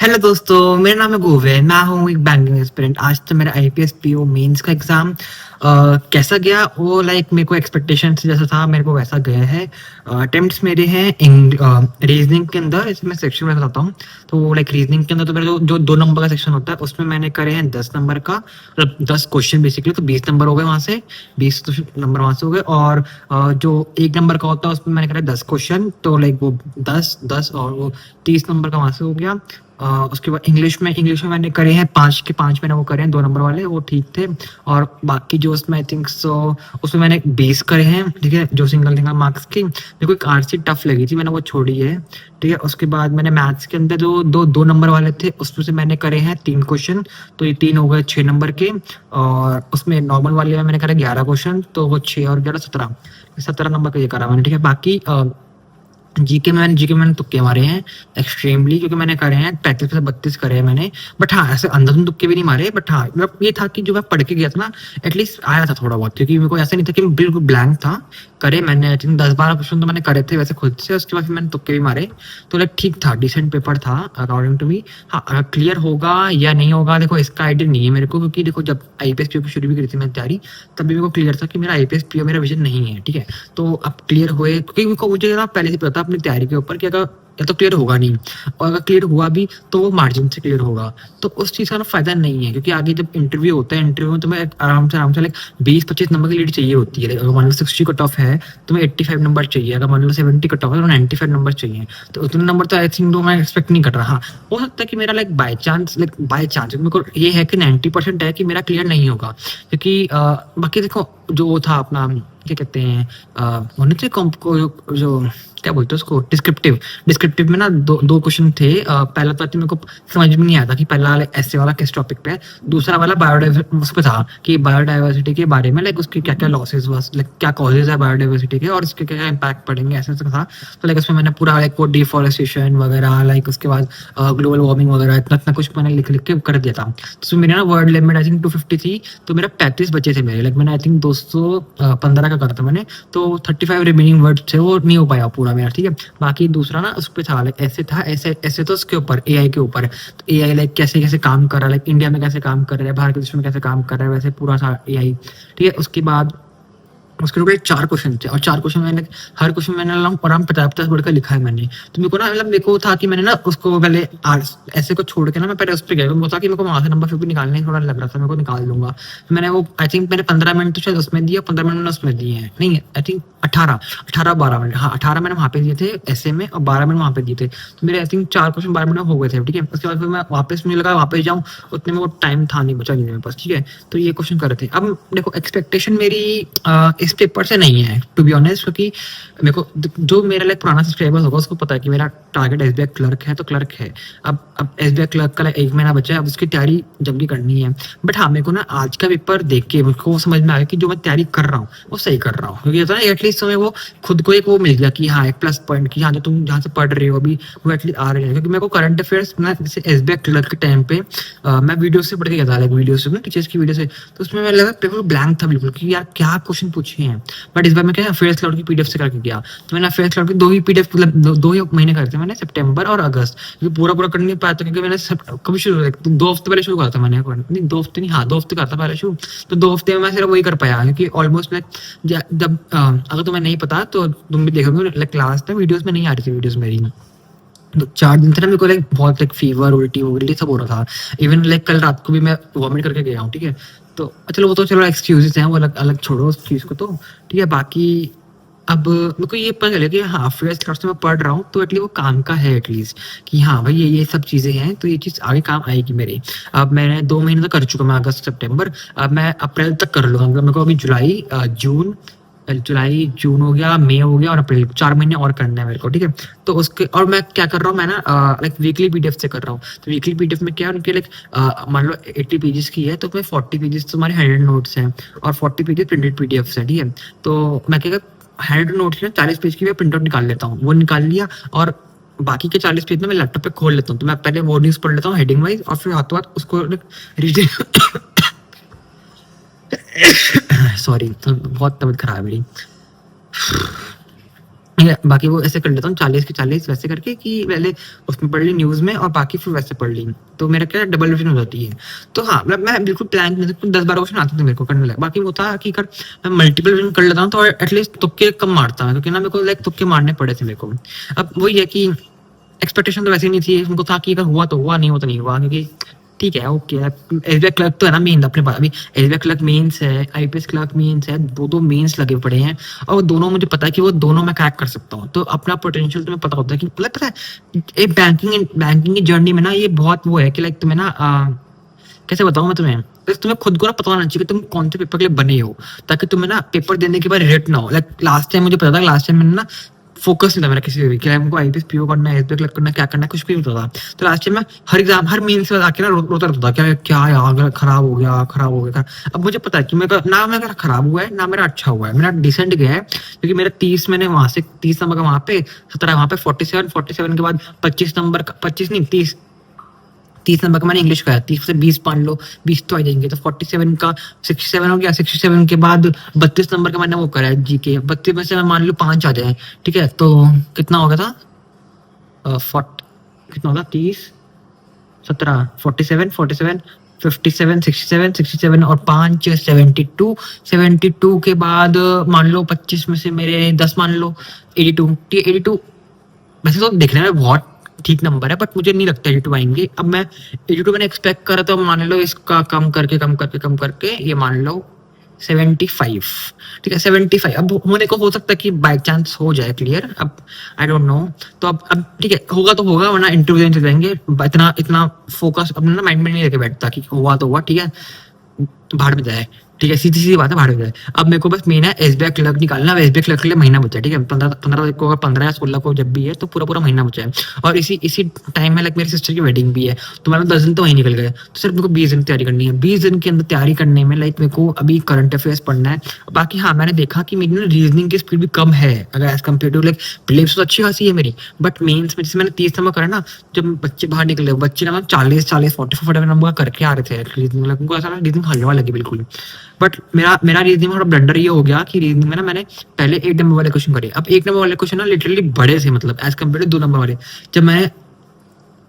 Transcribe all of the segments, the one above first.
Hello दोस्तों, मेरा नाम है गोवे। मैं हूँ एक बैंकिंग एस्पिरेंट। आज तो मेरा आईपीएस पीओ मेंस का एग्जाम कैसा गया वो लाइक मेरे को एक्सपेक्टेशन से जैसा था मेरे को वैसा गया है। अटेम्प्ट्स मेरे हैं रीजनिंग के अंदर। इसमें सेक्शन में बताता हूँ। तो लाइक रीजनिंग के अंदर तो मेरा जो 2 नंबर का सेक्शन होता है उसमें मैंने करे हैं 10 नंबर का, मतलब 10 क्वेश्चन बेसिकली। तो 20 नंबर हो गए वहाँ से, 20 नंबर वहाँ से हो गए। और जो 1 नंबर का होता है उसमें मैंने करे 10 क्वेश्चन, तो लाइक वो 10 10 और वो 30 नंबर का वहाँ से हो गया। उसके बाद इंग्लिश में मैंने करे हैं 5 के 5 मैंने वो करे हैं 2 नंबर वाले, वो ठीक थे। और बाकी जो उसमें आई थिंक सो उसमें मैंने 20 करे हैं, ठीक है, जो सिंगल सिंगल मार्क्स की। मेरे को एक आरसी टफ लगी थी, मैंने वो छोड़ी है, ठीक है। उसके बाद मैंने मैथ्स के अंदर जो 2 नंबर वाले थे उसमें से मैंने करे हैं 3 क्वेश्चन, तो ये 3 हो गए 6 नंबर के। और उसमें नॉर्मल वाले में मैंने करे 11 क्वेश्चन, तो वो 6 और 11 17 17 नंबर का ये करा मैंने, ठीक है। बाकी जीके मैंने तुक्के मारे हैं एक्सट्रीमली, क्योंकि मैंने करे हैं 35 से 32 करे हैं मैंने। बट हाँ, ऐसे अंधाधुंध तुक्के भी नहीं मारे। बट हाँ, मतलब ये था कि जो मैं पढ़ के गया था ना, एटलीस्ट आया था थोड़ा बहुत, क्योंकि मेरे को ऐसा नहीं था कि मैं बिल्कुल ब्लैंक था। करे मैंने आई थिंक 10 12 क्वेश्चन तो मैंने करे थे वैसे खुद से। उसके बाद फिर मैंने तुक्के भी मारे, तो लाइक ठीक था, डिसेंट पेपर था अकॉर्डिंग टू मी। हाँ, अगर क्लियर होगा या नहीं होगा देखो इसका आइडिया नहीं है मेरे को, क्योंकि देखो जब आईपीएस पीओ की शुरू भी करी थी मैंने तैयारी, तब भी मेरे को क्लियर था कि मेरा आईपीएस पीओ मेरा विजन नहीं है, ठीक है। तो अब क्लियर हुए, क्योंकि मुझे ना पहले से पता था अपनी तैयारी के ऊपर कि अगर या तो क्लियर होगा नहीं, और अगर क्लियर हुआ भी तो वो मार्जिन से क्लियर होगा। तो उस चीज़ का ना फायदा नहीं है, क्योंकि आगे जब इंटरव्यू होता है, इंटरव्यू में तुम्हें आराम से लाइक 20 25 नंबर की लीड चाहिए होती है। अगर मान लो 60 कट ऑफ है, तुम्हें 85 नंबर चाहिए। अगर मान लो 70 कट ऑफ है तो 95 नंबर चाहिए। तो उतने नंबर तो आई थिंक तो मैं एक्सपेक्ट नहीं कर रहा। हाँ, हो सकता है कि मेरा लाइक बाय चांस मेरे को ये है कि 90% है कि मेरा क्लियर नहीं होगा, क्योंकि बाकी देखो जो वो था अपना क्या कहते हैं होने थे जो क्या बोलते हैं उसको, डिस्क्रिप्टिव में ना दो क्वेश्चन थे। पहला तो मेरे को समझ में नहीं आया था कि पहला वाला ऐसे वाला किस टॉपिक पे है, दूसरा वाला बायोडाइवर्सिटी उस पे था कि बायोडाइवर्सिटी के बारे में लाइक उसके क्या क्या लॉसेस लाइक क्या कॉजेज है बायोडाइवर्सिटी के, और इसके क्या क्या इम्पैक्ट पड़ेंगे, ऐसा ऐसा था। तो लाइक उसमें मैंने पूरा लाइक वो डिफॉरेस्टेशन वगैरह, लाइक उसके बाद ग्लोबल वार्मिंग वगैरह इतना इतना कुछ मैंने लिख लिख के कर दिया था। तो उसमें मेरे ना वर्ड लिमिट आई थिंक 250 थी, तो मेरा 35 बचे थे मेरे। लाइक मैंने आई थिंक 215 का करा था मैंने, तो 35 रिमेनिंग वर्ड थे, वो नहीं हो पाया पूरा मेरा, ठीक है। बाकी दूसरा ना उस पे था लाइक ऐसे था, ऐसे तो उसके ऊपर एआई के ऊपर। तो एआई लाइक कैसे कैसे काम कर रहा है, लाइक इंडिया में कैसे काम कर रहा है, भारत देश में कैसे काम कर रहा है, वैसे पूरा था एआई, ठीक है। उसके बाद उसके ऊपर 4 क्वेश्चन थे, और 4 क्वेश्चन मैंने हर क्वेश्चन मैंने आराम 50 वर्ड का लिखा है मैंने। तो मेरे को ना मतलब मेरे को था कि मैंने ना उसको पहले ऐसे को छोड़ के ना मैं पहले उस पर गया, मेरे को था कि मेरे को वहां से नंबर 50 निकालने थोड़ा लग रहा था, मेरे को निकाल लूंगा। तो मैंने वो आई थिंक मैंने 15 मिनट तो शायद उसमें दिया, 15 मिनट मैंने उसमें दिए हैं, नहीं आई थिंक 18 18 12 मिनट, हाँ 18 मैंने वहाँ पे दिए थे ऐसे में, और 12 मिनट वहाँ पे दिए थे। तो मेरे आई थिंक 4 क्वेश्चन 12 मिनट में हो गए थे, ठीक है। उसके बाद फिर मैं वापस मुझे लगा वापस जाऊँ, उतने में वो टाइम था नहीं, बचा नहीं मेरे पास, ठीक है। तो ये क्वेश्चन कर रहे थे। अब देखो एक्सपेक्टेशन मेरी इस पेपर से नहीं है टू बी ऑनेस्ट, क्योंकि मेरे को जो मेरा लाइक पुराना सब्सक्राइबर होगा उसको पता है कि मेरा टारगेट एसबीआई क्लर्क है, तो क्लर्क है। अब एसबीआई क्लर्क का 1 महीना बचा है, अब उसकी तैयारी जल्दी करनी है। बट हाँ, मेरे को ना आज का पेपर देख के मेरे को समझ में आया कि जो मैं तैयारी कर रहा हूँ वो सही कर रहा हूँ, क्योंकि होता है ना एटलीस्ट तुम्हें वो खुद को एक वो मिल गया कि हाँ एक प्लस पॉइंट कि हाँ जो तुम जहाँ से पढ़ रहे हो अभी वो एटलीस्ट आ रहे हैं। क्योंकि मेरे को करंट अफेयर्स ना जैसे एसबीआई क्लर्क के टाइम पे मैं वीडियो से पढ़ के गया था, लाइक वीडियो से टीचर्स की वीडियो से। तो उसमें मैं लगा पेपर ब्लैंक था बिल्कुल कि यार क्या क्वेश्चन पूछे हैं। बट इस बार मैं क्या अफेयर्स क्लाउड की पीडीएफ से करके गया। तो मैंने अफेयर्स क्लाउड की 2 ही पीडीएफ, मतलब 2 ही महीने करे थे मैंने, सितंबर और अगस्त, क्योंकि पूरा कर नहीं पाया था, क्योंकि मैंने कभी शुरू 2 हफ्ते पहले शुरू करा था मैंने, नहीं 2 हफ्ते नहीं, हाँ 2 हफ्ते करा था पहले शुरू। तो 2 हफ्ते में मैं सिर्फ वही कर पाया, क्योंकि ऑलमोस्ट लाइक जब अगर तुम्हें नहीं पता तो तुम भी देखोगे लाइक क्लास में वीडियोस में नहीं आ रही थी वीडियोस मेरी। तो 4 दिन से ना मेरे को लाइक बहुत लाइक फीवर उल्टी वगैरह सब हो रहा था। इवन लाइक कल रात को भी मैं वॉमिट करके गया हूँ, ठीक है। तो चलो वो तो चलो एक्सक्यूजेस हैं, वो अलग अलग छोड़ो उस चीज़ को, तो ठीक है। बाकी अब मेरे को ये पता चला कि हाँ फर्स्ट क्लास में मैं पढ़ रहा हूँ, तो एटलीस्ट वो काम का है एटलीस्ट कि हाँ भाई ये सब चीज़ें हैं, तो ये चीज़ आगे काम आएगी मेरे। अब मैंने 2 महीने तक कर चुका, मैं अगस्त सितंबर, अब मैं अप्रैल तक कर लूँगा। मतलब मेरे को अभी जुलाई जून हो गया, मई हो गया और अप्रैल, 4 महीने और करना है मेरे को, ठीक है। तो उसके और मैं क्या कर रहा हूँ, मैं ना लाइक वीकली पीडीएफ से कर रहा हूँ। तो वीकली पीडीएफ में क्या है उनके लाइक मान लो 80 पेजेस की है, तो उसमें 40 पेजेस तुम्हारे 100 नोट्स हैं और 40 पेजेस प्रिंटेड पीडीएफ है, ठीक है। तो मैं क्या 100 नोट्स है 40 पेज की मैं प्रिंट आउट निकाल लेता हूँ, वो निकाल लिया, और बाकी के 40 पेज में मैं लैपटॉप पे खोल लेता हूँ। तो मैं पहले वो न्यूज़ पढ़ लेता हूँ हेडिंग वाइज, और फिर हाथों हाथ उसको रीडिंग सॉरी, तो बहुत तबीयत खराब है मेरी। बाकी वो ऐसे कर लेता हूँ 40 के 40 वैसे करके कि पहले उसमें पढ़ ली न्यूज़ में और बाकी फिर वैसे पढ़ ली। तो मेरा क्या डबल रिविजन हो जाती है। तो हाँ, मतलब मैं बिल्कुल प्लान नहीं था, 10-12 क्वेश्चन आते थे मेरे को करने लायक। बाकी वो था कि अगर मैं मल्टीपल रिविजन कर लेता हूँ तो एटलीस्ट तुक्के कम मारता हूँ, क्योंकि ना मेरे को लाइक तुक्के मारने पड़े थे मेरे को। अब वही है कि एक्सपेक्टेशन तो वैसे ही नहीं थी, उनको था कि अगर हुआ तो हुआ, नहीं हुआ तो नहीं हुआ, क्योंकि ठीक है ओके। एसबीआई क्लर्क तो है ना मेन अपने पास अभी, एसबीआई क्लर्क मेंस है, आईपीएस क्लर्क मेंस है, दो मेंस लगे पड़े हैं और वो दोनों मुझे पता है कि वो दोनों मैं क्रैक कर सकता हूँ। तो अपना पोटेंशियल तुम्हें पता होता है कि मतलब पता है एक बैंकिंग की जर्नी में ना ये बहुत वो है कि लाइक तुम्हें ना कैसे बताऊँ मैं तुम्हें, बस तुम्हें खुद को ना पता होना चाहिए कि तुम कौन से पेपर के लिए बने हो, ताकि तुम्हें ना पेपर देने के बाद रिग्रेट ना हो। लाइक लास्ट टाइम मुझे पता था, लास्ट टाइम मैंने ना फोकस नहीं था मेरा किसी भी कि हमको आईपीएस पीओ करना है, एसबीआई क्लर्क करना है, क्या करना है, कुछ भी नहीं पता था। तो लास्ट टाइम मैं हर एग्जाम हर मेन से आके ना रोता रहता था, क्या क्या यार खराब हो गया खराब हो गया। अब मुझे पता है कि मेरा ना मेरा खराब हुआ है ना मेरा अच्छा हुआ है, मेरा डिसेंट गया है, क्योंकि मेरा 30 मैंने वहां से 30 नंबर का वहां पे, 17 वहां पे, 47 के बाद 25 नंबर का, 25 नहीं 30 नंबर का मैंने इंग्लिश का है, 30 से 20 मान लो, 20 तो आ जाएंगे, तो 47 का 67 हो गया, 67 के बाद 32 नंबर का मैंने वो करा है जीके, 32 में से मैं मान लो 5 आ जाए, ठीक है, तो कितना हो गया था, कितना होगा, 30, 17, 47, 57, 67 और 5 72, 72 के बाद मान लो 25 में से मेरे 10 मान लो 82। वैसे तो देखने में बहुत ठीक नंबर है, बट मुझे नहीं लगता 82 आएंगे। अब मैं 82 मैंने एक्सपेक्ट करा, तो मान लो इसका कम करके ये मान लो 75, ठीक है 75। अब होने को हो सकता है कि बाय चांस हो जाए क्लियर, अब आई डोंट नो। तो अब ठीक है, होगा तो होगा, वरना इंटरव्यू देने जाएंगे। इतना फोकस अपना ना माइंड में नहीं लेके बैठता कि हुआ तो हुआ, ठीक है भाड़ में जाए, ठीक है सीधी सीधी बात है भाड़ में जाए। अब मेरे को बस मेन है एसबीआई क्लर्क निकालना, एसबीआई क्लर्क के लिए महीना बचा है, ठीक है 15 को, अगर 15 या 16 को जब भी है तो पूरा महीना बचा है। और इसी इसी टाइम में लाइक मेरी सिस्टर की वेडिंग भी है, तो मतलब 10 दिन तो वहीं निकल गए, तो सिर्फ मेरे को 20 दिन तैयारी करनी है। 20 दिन के अंदर तैयारी करने में लाइक मेरे को अभी करंट अफेयर्स पढ़ना है। बाकी हाँ, मैंने देखा कि मेरी ना रीजनिंग की स्पीड भी कम है अगर as compare to like prelims, तो अच्छी खासी है मेरी, बट मेंस में जैसे मैंने 30 नंबर करा ना, जब बच्चे बाहर निकले, बच्चे ना 40 44 नंबर करके आ रहे थे रीजनिंग, उनको ऐसा रीजनिंग हलवा लगी बिल्कुल। बट मेरा रीजनिंग में थोड़ा ब्लंडर ये हो गया कि रीजनिंग में ना मैंने पहले 1 नंबर वाले क्वेश्चन करे। अब 1 नंबर वाले क्वेश्चन ना लिटरली बड़े थे, मतलब एज कम्पेयर टू 2 नंबर वाले। जब मैं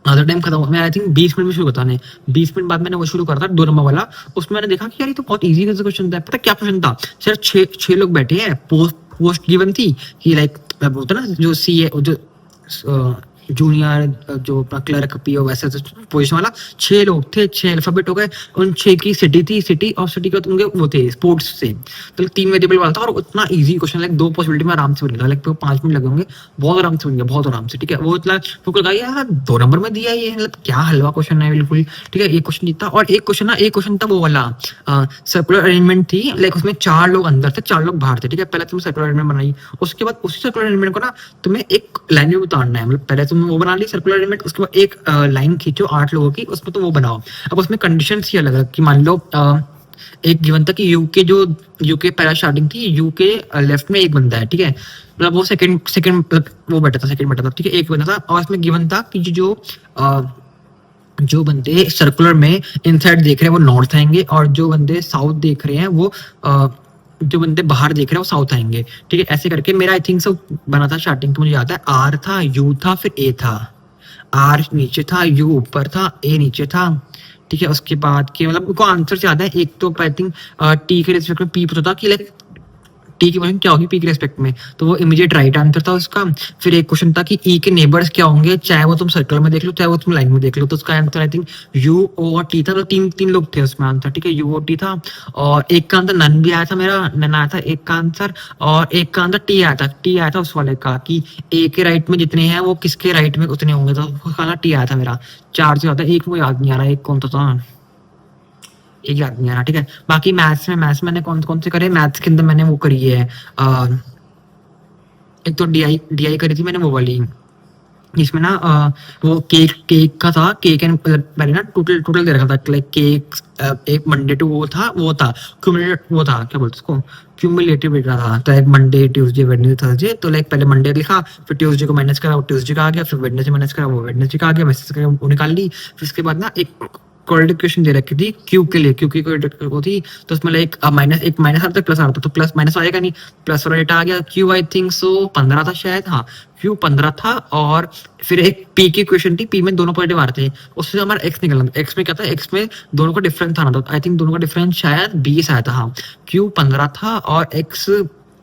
आधा टाइम खत्म हुआ, मैं आई थिंक 20 मिनट में शुरू करता नहीं, 20 मिनट बाद मैंने वो शुरू करा था 2 नंबर वाला। उसमें मैंने देखा कि यार ये तो बहुत इजी क्वेश्चन था। पता क्या क्वेश्चन था, सिर्फ 6 लोग बैठे हैं, पोस्ट गिवन थी कि लाइक बोलते ना जो सी है, जो जूनियर जो अपना क्लर्क पीओ वैसे पोजीशन वाला, 6 लोग थे, 6 अल्फाबेट हो गए, उन 6 की सिटी और सिटी के उनके वो थे स्पोर्ट्स से, तो 3 वेरिएबल वाला था। और उतना इजी क्वेश्चन, लाइक 2 पॉसिबिलिटी में आराम से बन गया, लाइक 5 मिनट लगे होंगे, बहुत आराम से बन गया, बहुत आराम से, ठीक है। वो इतना तो लगा यार 2 नंबर में दिया ये, मतलब क्या हलवा क्वेश्चन है बिल्कुल, ठीक है। एक क्वेश्चन जीता। और एक क्वेश्चन था वो वाला सर्कुलर अरेंजमेंट थी, लाइक उसमें 4 लोग अंदर थे, 4 लोग बाहर थे, ठीक है। पहले तुम सर्कुलर अरेंजमेंट बनाई, उसके बाद उसी सर्कुलर अरेंजमेंट को ना तुम्हें एक लाइन में उतारना है, मतलब पहले तुमने वो बना ली सर्कुलर अरेंजमेंट, उसके बाद एक लाइन खींचो 8 लोगों की, उसमें तो वो बनाओ। अब उसमें कंडीशंस ही अलग अलग कि मान लो एक गिवन था कि यूके पहला स्टार्टिंग थी, यूके लेफ्ट में एक बंदा है, ठीक है, मतलब वो सेकंड मतलब वो बैठा था, सेकंड बैठा था, ठीक है, एक बंदा था। और इसमें गिवन था कि जो बंदे सर्कुलर में इनसाइड देख रहे हैं वो नॉर्थ आएंगे, और जो बंदे साउथ देख रहे हैं वो जो बंदे बाहर देख रहे हैं वो साउथ आएंगे, ठीक है। ऐसे करके मेरा आई थिंक सब बना था स्टार्टिंग, तो मुझे याद है आर था, यू था, फिर ए था। आर नीचे था, यू ऊपर था, ए नीचे था, ठीक है। उसके बाद के मतलब उनको आंसर याद है, एक तो आई थिंक टी के रिस्पेक्ट में पी पता था कि लाइक टी की वैल्यू क्या होगी पी के रेस्पेक्ट में, तो वो इमीडिएट राइट आंसर था उसका। फिर एक क्वेश्चन था कि ई के नेबर्स क्या होंगे, चाहे वो तुम सर्कल में देख लो चाहे वो तुम लाइन में देख लो, तो उसका आंसर आई थिंक यू ओ और टी था। तो तीन लोग थे उसमें आंसर, ठीक है, यू ओ टी था। और एक का आंसर नन भी आया था, मेरा नन आया था एक का आंसर, और एक का आंसर टी आया था उस वाले का कि ए के राइट में जितने हैं वो किसके राइट में उतने होंगे, तो उसका टी आया था मेरा। 4 से आता है, एक वो याद नहीं आ रहा, एक कौन सा था, एक याद नहीं आ रहा, ठीक है। बाकी मैथ्स में मैंने कौन कौन से करे, मैथ्स के अंदर मैंने वो करी है एक तो डीआई करी थी मैंने वो वाली, इसमें ना वो केक का था, केक एंड पहले ना टोटल दे रखा था, लाइक केक एक मंडे टू वो था क्यूमुलेटिव, वो था क्या बोलते उसको, क्यूमुलेटिव लिख रहा था। तो एक मंडे ट्यूसडे वेडनेसडे थर्सडे, तो लाइक पहले मंडे लिखा, फिर ट्यूसडे को माइनस करा, वो ट्यूसडे का आ गया, फिर वेडनेसडे माइनस करा, वो वेडनेसडे का आ गया, मैसेज करा वो निकाल ली। फिर उसके बाद ना एक क्वाड्रेटिक इक्वेशन दे रखी थी क्यू के लिए, क्यू की क्वाड्रेटिक वो थी, तो उसमें लाइक एक माइनस आता प्लस आता, तो प्लस माइनस आएगा नहीं, प्लस वाला डेटा आ गया। क्यू आई थिंक सो 15 था शायद, हाँ क्यू 15 था। और फिर एक पी की इक्वेशन थी, पी में दोनों पॉजिटिव आ रहे थे, उससे हमारा एक्स निकलना, एक्स में क्या था, एक्स में दोनों का डिफरेंस था ना, तो आई थिंक दोनों का डिफरेंस शायद 20 आया था। हाँ क्यू 15 था और एक्स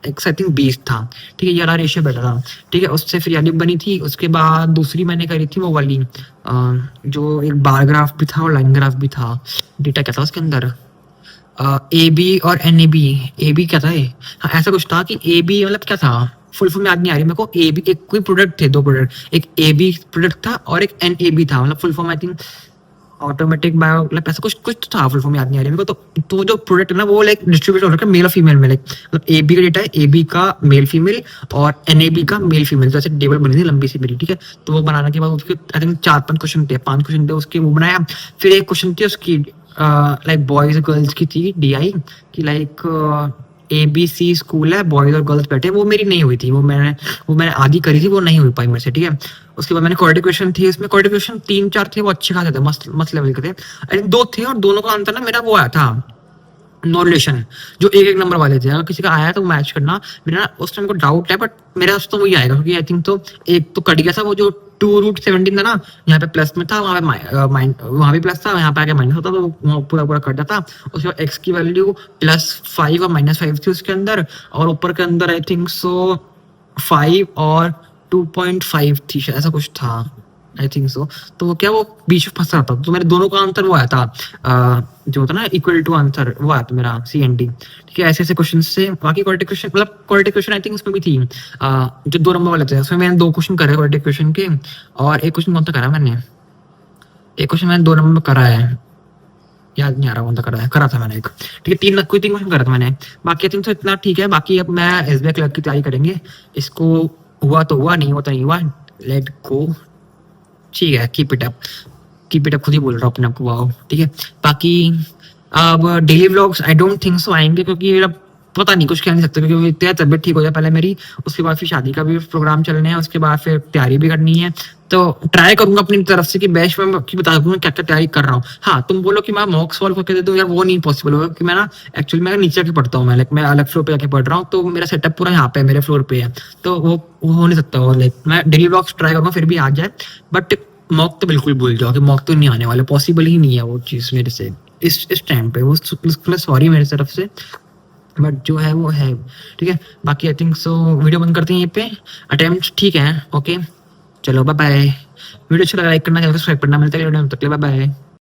एक्स आई थिंक 20 था। ठीक है, ये वाला रेशियो बैठा था। ठीक है, उससे फिर यानी बनी थी। उसके बाद दूसरी मैंने करी थी वो वाली जो एक बार ग्राफ भी था और लाइन ग्राफ भी था। डेटा क्या था उसके अंदर, ए बी और एन ए बी क्या था ये, हाँ ऐसा कुछ था कि ए बी मतलब क्या था, फुल फॉर्म याद नहीं आ रही मेरे को। ए बी एक कोई प्रोडक्ट थे, दो प्रोडक्ट, एक ए बी प्रोडक्ट था और एक एन ए बी था, मतलब full form I think automatic bio, मतलब ऐसा कुछ कुछ तो था, फुल फॉर्म याद नहीं आ रही मेरे को। तो जो प्रोडक्ट है ना वो लाइक डिस्ट्रीब्यूट हो रखा है मेल और फीमेल में, लाइक मतलब ए बी का डेटा है, ए बी का मेल फीमेल और एन ए बी का मेल फीमेल, तो ऐसे टेबल बनी थी लंबी सी मेरी। ठीक है, तो वो बनाने के बाद उसके आई थिंक 4-5 क्वेश्चन थे, 5 क्वेश्चन थे उसके, वो बनाया। फिर एक क्वेश्चन थी उसकी लाइक बॉयज गर्ल्स की थी, डी आई की, like A B C school है, बॉयज और गर्ल्स बैठे, वो मेरी नहीं हुई थी, वो मैंने आधी करी थी, वो नहीं हुई पाई मेरे से। ठीक है, उसके बाद मैंने क्वाड्रेटिक इक्वेशन थी, उसमें क्वाड्रेटिक इक्वेशन 3-4 थे, वो अच्छे खासे थे, मस्त मस्त लेवल के थे। आई थिंक 2 थे और दोनों का आंसर ना मेरा वो आया था नो रिलेशन, जो एक एक नंबर वाले थे। अगर किसी का आया तो मैच करना, मेरा ना उस टाइम को डाउट है, बट मेरा उस तो वही आएगा, क्योंकि आई थिंक तो एक तो कट गया था वो जो 2√17 था ना, यहाँ पे प्लस में था, वहाँ पे प्लस था, यहाँ पे आके माइनस होता, तो वहाँ पूरा पूरा कट जाता। उसके बाद एक्स की वैल्यू +5 और -5 थी उसके अंदर, और ऊपर के अंदर आई थिंक सो 5 और 2.5 थी शायद, ऐसा कुछ था आई थिंक सो। तो वो क्या, वो बीच में फंसा था, तो मेरे दोनों का आंसर वो आया था जो होता ना इक्वल टू आंसर, वो आया था मेरा CND। ठीक है, ऐसे ऐसे क्वेश्चन से। बाकी क्वाड्रेटिक क्वेश्चन, मतलब क्वाड्रेटिक क्वेश्चन आई थिंक उसमें भी थी जो 2 नंबर वाले थे, उसमें मैंने 2 क्वेश्चन करे क्वाड्रेटिक क्वेश्चन के, और एक क्वेश्चन कौन सा करा मैंने, एक क्वेश्चन मैंने 2 नंबर में करा है, याद नहीं आ रहा कौन सा करा था मैंने एक। ठीक है, 3 क्वेश्चन करा था मैंने। बाकी आई थिंक तो इतना ठीक है। बाकी अब मैं SBI क्लर्क की तैयारी करेंगे, इसको हुआ तो हुआ, नहीं हुआ तो नहीं हुआ, लेट गो। ठीक है, कीप इट अप खुद ही बोल रहा हूँ अपने आप को, वाओ। ठीक है, बाकी अब daily vlogs I don't think so आएंगे, क्योंकि मेरा पता नहीं, कुछ कह नहीं सकते, क्योंकि इतनी तबियत ठीक हो जाए पहले मेरी, उसके बाद फिर शादी का भी प्रोग्राम चलने हैं, उसके बाद फिर तैयारी भी करनी है। तो ट्राई करूंगा अपनी तरफ से कि बेस्ट में की बता दूंगा क्या क्या तैयारी कर रहा हूँ। हाँ, तुम बोलो कि मैं मॉक सॉल्व करके दे दूं यार, वो नहीं पॉसिबल होगा, कि मैं ना एक्चुअली मैं नीचे आके पढ़ता हूँ, मैं लाइक मैं अलग फ्लोर पे जाके पढ़ रहा हूँ, तो मेरा सेटअप पूरा यहाँ पे मेरे फ्लोर पे है, तो वो हो नहीं सकता। वो लाइक मैं डेली व्लॉग्स ट्राई करूंगा फिर भी आ जाए, बट मॉक तो बिल्कुल भूल जाओ कि मॉक तो नहीं आने वाले, पॉसिबल ही नहीं है वो चीज़ मेरे से इस टाइम पे। वो सॉरी मेरी तरफ से, बट जो है वो है। ठीक है, बाकी आई थिंक सो वीडियो बंद करते हैं ये पे, अटेम्प्ट ठीक है, ओके चलो बाय बाय। वीडियो अच्छा लगा लाइक करना, सब्सक्राइब करना, मिलता है वीडियो में, तब तक बाय बाय।